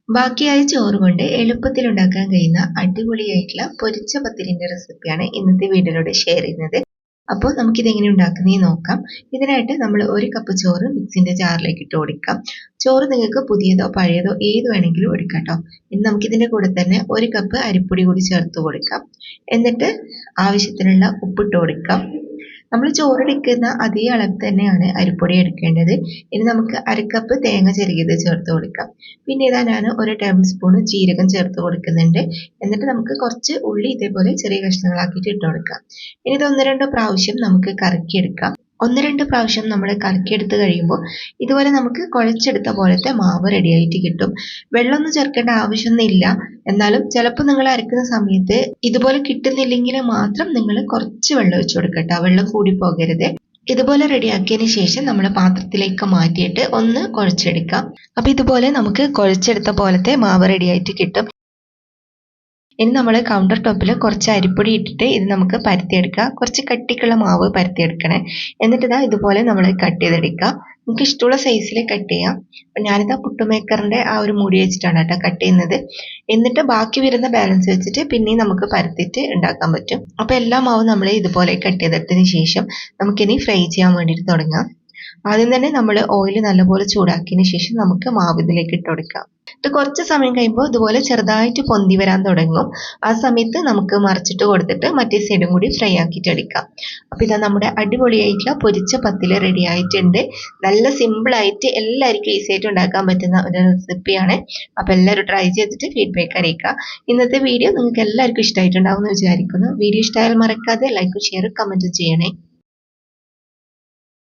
ബാക്കിയായ ചോറ് കൊണ്ട് എളുപ്പത്തിൽ ഉണ്ടാക്കാൻ കഴിയുന്ന അടിപൊളിയായിട്ടുള്ള പൊരിച്ച പത്തിരിന്റെ റെസിപ്പിയാണ് ഇന്നത്തെ വീഡിയോയിലൂടെ ഷെയർ ചെയ്യുന്നത്. അപ്പോൾ നമുക്കിത് എങ്ങനെ ഉണ്ടാക്കുന്നതെന്ന് നോക്കാം. ഇതിനായിട്ട് നമ്മൾ 1 കപ്പ് ചോറ് മിക്സിന്റെ ജാറിലേക്ക് ഇട്ട് കൊടുക്കാം. ചോറ് നിങ്ങൾക്ക് പുതിയതോ പഴയതോ ഏത് വേണമെങ്കിലും എടുക്കാം കേട്ടോ. ഇനി നമുക്കിതിന്റെ കൂടെ തന്നെ 1 കപ്പ് അരിപ്പൊടി കൂടി ചേർത്ത് കൊടുക്കാം. എന്നിട്ട് ആവശ്യത്തിനുള്ള ഉപ്പിട്ട് കൊടുക്കാം. നമ്മൾ ചോറെടുക്കുന്ന അതേ അളവ് തന്നെയാണ് അരിപ്പൊടി എടുക്കേണ്ടത്. ഇനി നമുക്ക് 1/2 കപ്പ് തേങ്ങ ചിരകിയത് ചേർത്ത് കൊടുക്കാം. പിന്നെ ഇതാ ഞാൻ 1 ടേബിൾ സ്പൂൺ ജീരകം ചേർത്ത് കൊടുക്കുന്നുണ്ട്. എന്നിട്ട് നമുക്ക് കുറച്ച് ഉള്ളി ഇതേപോലെ ചെറിയ കഷ്ണങ്ങളാക്കിയിട്ട് ഇട്ട് കൊടുക്കാം. ഇനി ഇത് 1-2 പ്രാവശ്യം നമുക്ക് കറക്കിയെടുക്കാം. 1-2 പ്രാവശ്യം നമ്മൾ കറക്കിയെടുത്ത് കഴിയുമ്പോൾ ഇതുപോലെ നമുക്ക് കുഴച്ചെടുത്ത പോലത്തെ മാവ് റെഡി ആയിട്ട് കിട്ടും. വെള്ളമൊന്നും ചേർക്കേണ്ട ആവശ്യമൊന്നുമില്ല. എന്നാലും ചിലപ്പോൾ നിങ്ങൾ അരക്കുന്ന സമയത്ത് ഇതുപോലെ കിട്ടുന്നില്ലെങ്കിൽ മാത്രം നിങ്ങൾ കുറച്ച് വെള്ളം ഒഴിച്ചു കൊടുക്കട്ടോ. വെള്ളം കൂടി പോകരുത്. ഇതുപോലെ റെഡിയാക്കിയതിന് ശേഷം നമ്മൾ പാത്രത്തിലേക്ക് മാറ്റിയിട്ട് ഒന്ന് കുഴച്ചെടുക്കാം. അപ്പോൾ ഇതുപോലെ നമുക്ക് കുഴച്ചെടുത്ത പോലത്തെ മാവ് റെഡി ആയിട്ട് കിട്ടും. ഇനി നമ്മൾ കൗണ്ടർ ടോപ്പിൽ കുറച്ച് അരിപ്പൊടി ഇട്ടിട്ട് ഇത് നമുക്ക് പരത്തിയെടുക്കാം. കുറച്ച് കട്ടിക്കുള്ള മാവ് പരത്തിയെടുക്കണേ. എന്നിട്ട് ഇതാ ഇതുപോലെ നമ്മൾ കട്ട് ചെയ്തെടുക്കുക. നിങ്ങൾക്ക് ഇഷ്ടമുള്ള സൈസിൽ കട്ട് ചെയ്യാം. അപ്പം ഞാനിതാ പുട്ടുമേക്കറിൻ്റെ ആ ഒരു മൂടി വെച്ചിട്ടാണ് കേട്ടോ കട്ട് ചെയ്യുന്നത്. എന്നിട്ട് ബാക്കി വരുന്ന ബാലൻസ് വെച്ചിട്ട് പിന്നെയും നമുക്ക് പരത്തിയിട്ട് ഉണ്ടാക്കാൻ പറ്റും. അപ്പോൾ എല്ലാ മാവും നമ്മൾ ഇതുപോലെ കട്ട് ചെയ്തെടുത്തതിന് ശേഷം നമുക്കിനി ഫ്രൈ ചെയ്യാൻ വേണ്ടിയിട്ട് തുടങ്ങാം. ആദ്യം തന്നെ നമ്മൾ ഓയിൽ നല്ലപോലെ ചൂടാക്കിയതിന് ശേഷം നമുക്ക് മാവ് ഇതിലേക്ക് ഇട്ട് കൊടുക്കാം. ഇത് കുറച്ച് സമയം കഴിയുമ്പോൾ ഇതുപോലെ ചെറുതായിട്ട് പൊന്തി വരാൻ തുടങ്ങും. ആ സമയത്ത് നമുക്ക് മറിച്ചിട്ട് കൊടുത്തിട്ട് മറ്റേ സൈഡും കൂടി ഫ്രൈ ആക്കിയിട്ട് എടുക്കാം. അപ്പോൾ ഇതാ നമ്മുടെ അടിപൊളിയായിട്ടുള്ള പൊരിച്ച പത്തില് റെഡി ആയിട്ടുണ്ട്. നല്ല സിമ്പിളായിട്ട് എല്ലാവർക്കും ഈസി ആയിട്ട് ഉണ്ടാക്കാൻ പറ്റുന്ന ഒരു റെസിപ്പിയാണ്. അപ്പോൾ എല്ലാവരും ട്രൈ ചെയ്തിട്ട് ഫീഡ്ബാക്ക് അറിയിക്കുക. ഇന്നത്തെ വീഡിയോ നിങ്ങൾക്ക് എല്ലാവർക്കും ഇഷ്ടമായിട്ടുണ്ടാവും എന്ന് വിചാരിക്കുന്നു. വീഡിയോ ഇഷ്ടമായാൽ മറക്കാതെ ലൈക്കും ഷെയറും കമൻറ്റും ചെയ്യണേ.